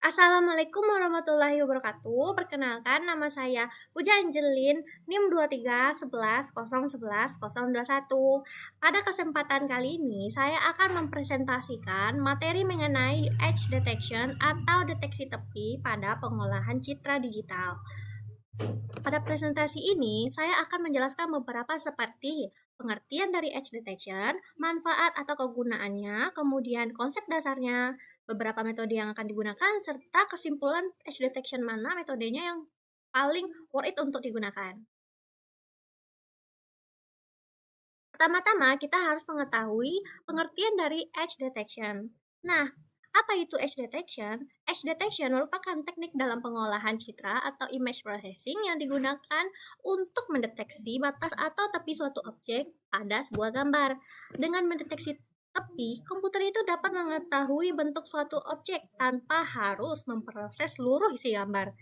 Assalamualaikum warahmatullahi wabarakatuh. Perkenalkan, nama saya Puja Angelin, NIM 2311011021. Pada kesempatan kali ini, saya akan mempresentasikan materi mengenai edge detection atau deteksi tepi pada pengolahan citra digital. Pada presentasi ini, saya akan menjelaskan beberapa seperti pengertian dari edge detection, manfaat atau kegunaannya, kemudian konsep dasarnya, beberapa metode yang akan digunakan, serta kesimpulan edge detection mana metodenya yang paling worth it untuk digunakan. Pertama-tama, kita harus mengetahui pengertian dari edge detection. Nah, apa itu edge detection? Edge detection merupakan teknik dalam pengolahan citra atau image processing yang digunakan untuk mendeteksi batas atau tepi suatu objek pada sebuah gambar. Dengan mendeteksi tepi, komputer itu dapat mengetahui bentuk suatu objek tanpa harus memproses seluruh isi gambar.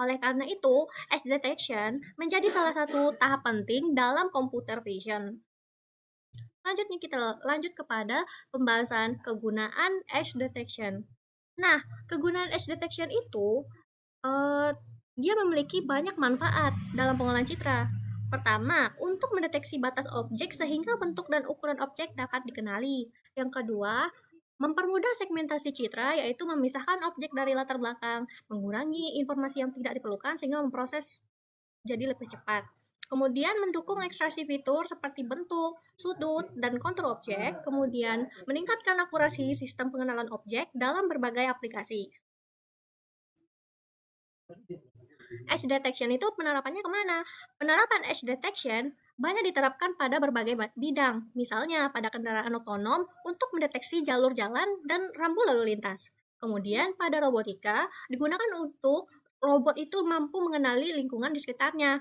Oleh karena itu, edge detection menjadi salah satu tahap penting dalam computer vision. Selanjutnya kita lanjut kepada pembahasan kegunaan edge detection. Nah, kegunaan edge detection itu eh, dia memiliki banyak manfaat dalam pengolahan citra. Pertama, untuk mendeteksi batas objek sehingga bentuk dan ukuran objek dapat dikenali. Yang kedua, mempermudah segmentasi citra, yaitu memisahkan objek dari latar belakang, mengurangi informasi yang tidak diperlukan sehingga memproses jadi lebih cepat. Kemudian mendukung ekstraksi fitur seperti bentuk, sudut, dan kontur objek, kemudian meningkatkan akurasi sistem pengenalan objek dalam berbagai aplikasi. Edge detection itu penerapannya kemana? Penerapan edge detection banyak diterapkan pada berbagai bidang, misalnya pada kendaraan otonom untuk mendeteksi jalur jalan dan rambu lalu lintas. Kemudian pada robotika digunakan untuk robot itu mampu mengenali lingkungan di sekitarnya.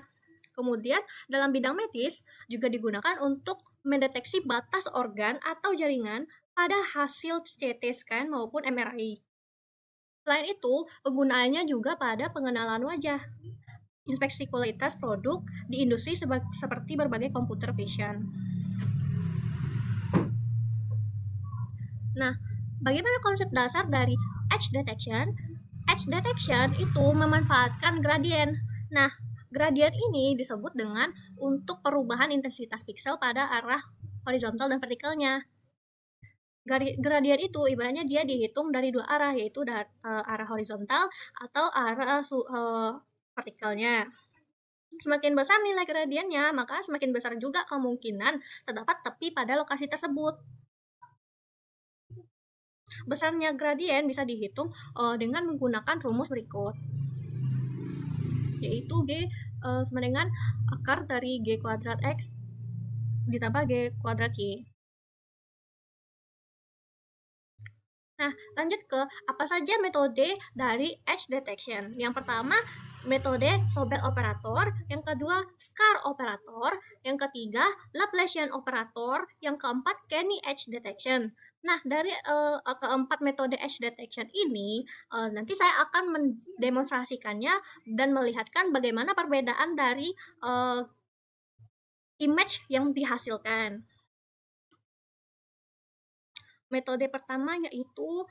Kemudian dalam bidang medis juga digunakan untuk mendeteksi batas organ atau jaringan pada hasil CT scan maupun MRI. Selain itu, penggunaannya juga pada pengenalan wajah, inspeksi kualitas produk di industri seperti berbagai computer vision. Nah, bagaimana konsep dasar dari edge detection? Edge detection itu memanfaatkan gradien. Nah, gradien ini disebut dengan untuk perubahan intensitas piksel pada arah horizontal dan vertikalnya. Gradien itu ibaratnya dia dihitung dari dua arah, yaitu arah horizontal atau arah vertikalnya. Semakin besar nilai gradiennya, maka semakin besar juga kemungkinan terdapat tepi pada lokasi tersebut. Besarnya gradien bisa dihitung dengan menggunakan rumus berikut, yaitu G sama dengan akar dari G kuadrat X ditambah G kuadrat Y. Nah, lanjut ke apa saja metode dari edge detection. Yang pertama, metode Sobel operator, yang kedua Scar operator, yang ketiga Laplacian operator, yang keempat Kenny edge detection. Nah, dari keempat metode edge detection ini, nanti saya akan mendemonstrasikannya dan melihatkan bagaimana perbedaan dari image yang dihasilkan. Metode pertama yaitu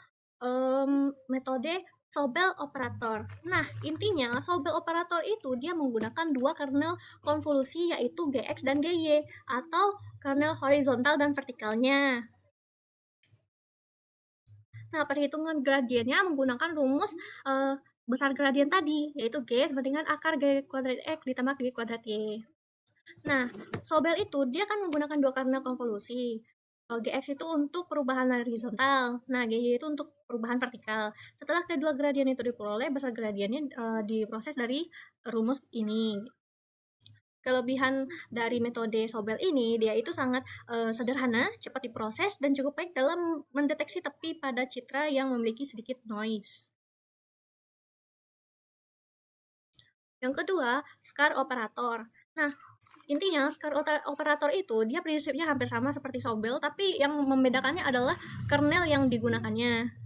metode Sobel operator. Nah, intinya Sobel operator itu dia menggunakan dua kernel konvolusi yaitu Gx dan Gy atau kernel horizontal dan vertikalnya. Nah, perhitungan gradiennya menggunakan rumus besar gradien tadi, yaitu G sama dengan akar G kuadrat X ditambah G kuadrat Y. Nah, Sobel itu dia kan menggunakan dua kernel konvolusi. GX itu untuk perubahan horizontal, nah GY itu untuk perubahan vertikal. Setelah kedua gradien itu diperoleh, besar gradiennya diproses dari rumus ini. Kelebihan dari metode Sobel ini, dia itu sangat sederhana, cepat diproses, dan cukup baik dalam mendeteksi tepi pada citra yang memiliki sedikit noise. Yang kedua, Scar operator. Nah, intinya Scar operator itu dia prinsipnya hampir sama seperti Sobel, tapi yang membedakannya adalah kernel yang digunakannya.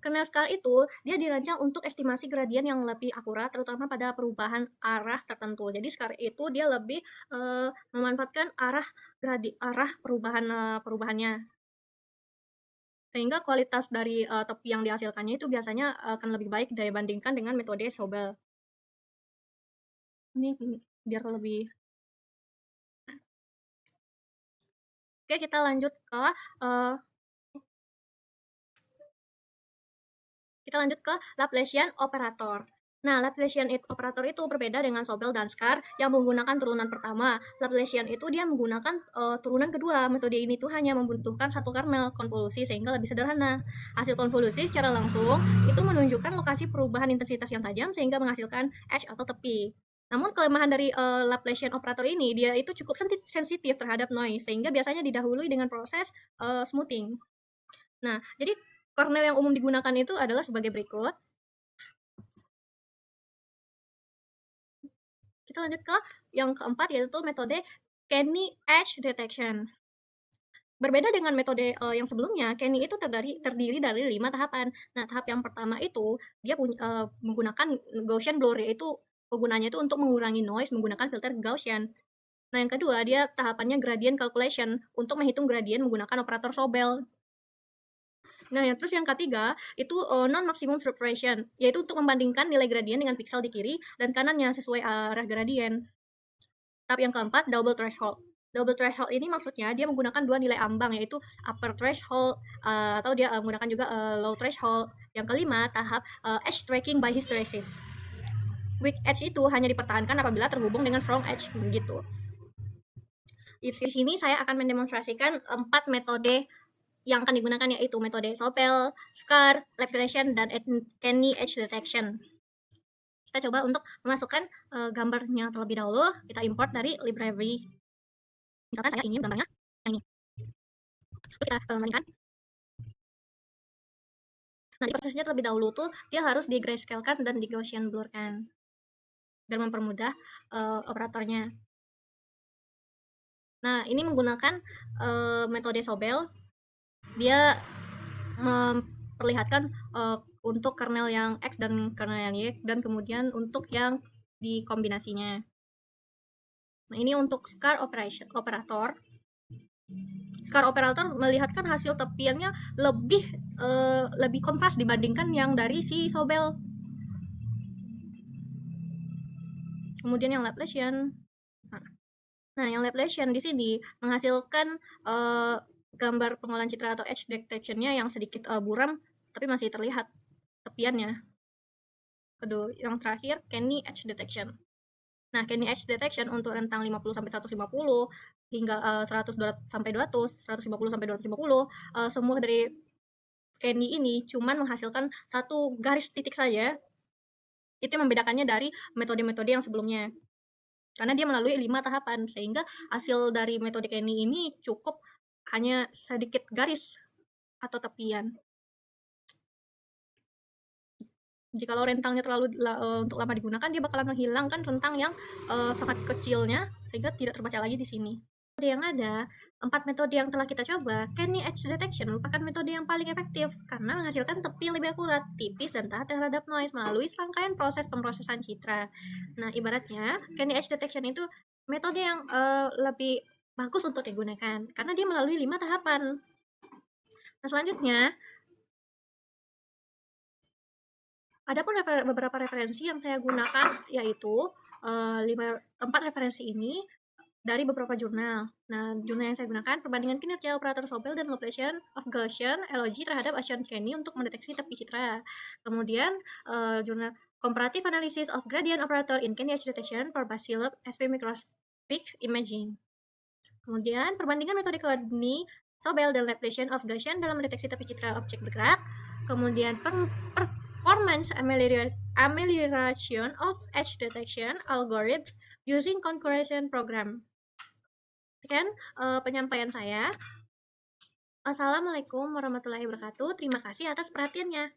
Kernel scar itu dia dirancang untuk estimasi gradien yang lebih akurat, terutama pada perubahan arah tertentu. Jadi scar itu dia lebih memanfaatkan arah perubahannya, sehingga kualitas dari tepi yang dihasilkannya itu biasanya akan lebih baik dibandingkan dengan metode Sobel. Ini biar lebih. Oke, kita lanjut ke Laplacian operator. Nah, Laplacian operator itu berbeda dengan Sobel dan Scar yang menggunakan turunan pertama. Laplacian itu dia menggunakan turunan kedua. Metode ini tuh hanya membutuhkan satu kernel konvolusi sehingga lebih sederhana. Hasil konvolusi secara langsung itu menunjukkan lokasi perubahan intensitas yang tajam sehingga menghasilkan edge atau tepi. Namun kelemahan dari Laplacian operator ini, dia itu cukup sensitif terhadap noise, sehingga biasanya didahului dengan proses smoothing. Nah, jadi kernel yang umum digunakan itu adalah sebagai berikut. Kita lanjut ke yang keempat, yaitu metode Kenny Edge Detection. Berbeda dengan metode yang sebelumnya, Kenny itu terdiri dari 5 tahapan. Nah, tahap yang pertama itu dia menggunakan Gaussian blur, yaitu penggunanya itu untuk mengurangi noise menggunakan filter Gaussian. Nah, yang kedua dia tahapannya gradient calculation untuk menghitung gradient menggunakan operator Sobel. Nah, terus yang ketiga itu non-maximum subtraction, yaitu untuk membandingkan nilai gradien dengan piksel di kiri dan kanannya sesuai arah gradien. Tahap yang keempat, double threshold. Double threshold ini maksudnya dia menggunakan dua nilai ambang, yaitu upper threshold atau dia menggunakan juga low threshold. Yang kelima, tahap edge tracking by hysteresis. Weak edge itu hanya dipertahankan apabila terhubung dengan strong edge, gitu. Di sini saya akan mendemonstrasikan 4 metode yang akan digunakan, yaitu metode Sobel, Scar, Laplacian, dan Kenny Edge Detection. Kita coba untuk memasukkan gambarnya terlebih dahulu. Kita import dari library. Misalkan saya ingin gambarnya yang ini. Terus kita bandingkan. Nanti prosesnya terlebih dahulu tuh dia harus di grayscale-kan dan di Gaussian blur-kan biar mempermudah operatornya. Nah, ini menggunakan metode Sobel. Dia memperlihatkan untuk kernel yang X dan kernel yang Y, dan kemudian untuk yang dikombinasinya. Nah, ini untuk Scar operator. Scar operator melihatkan hasil tepiannya lebih kontras dibandingkan yang dari si Sobel. Kemudian yang Laplacian. Nah, yang Laplacian di sini menghasilkan gambar pengolahan citra atau edge detection-nya yang sedikit buram, tapi masih terlihat tepiannya. Kedua, yang terakhir, Kenny Edge Detection. Nah, Kenny Edge Detection untuk rentang 50-150 hingga 100-200-200, 150-250, semua dari Kenny ini cuman menghasilkan satu garis titik saja. Itu yang membedakannya dari metode-metode yang sebelumnya. Karena dia melalui 5 tahapan, sehingga hasil dari metode Kenny ini cukup hanya sedikit garis atau tepian. Jikalau rentangnya terlalu untuk lama digunakan, dia bakalan menghilangkan rentang yang sangat kecilnya, sehingga tidak terbaca lagi di sini. Metode yang ada, 4 metode yang telah kita coba, Kenny Edge Detection merupakan metode yang paling efektif karena menghasilkan tepi yang lebih akurat, tipis, dan tahan terhadap noise melalui serangkaian proses pemrosesan citra. Nah, ibaratnya Kenny Edge Detection itu metode yang lebih bagus untuk digunakan karena dia melalui 5 tahapan. Nah, selanjutnya adapun beberapa referensi yang saya gunakan, yaitu 4 referensi ini dari beberapa jurnal. Nah, jurnal yang saya gunakan, perbandingan kinerja operator Sobel dan Laplacian of Gaussian LOG terhadap Asian Kenny untuk mendeteksi tepi citra. Kemudian jurnal Comparative Analysis of Gradient Operator in Kenny Edge Detection for Bacillus SP Microscopic Imaging. Kemudian perbandingan metode Kenny, Sobel, dan Laplacian of Gaussian dalam mendeteksi tepi citra objek bergerak. Kemudian performance amelioration of edge detection algorithms using concurrent program. Sekian penyampaian saya. Assalamualaikum warahmatullahi wabarakatuh. Terima kasih atas perhatiannya.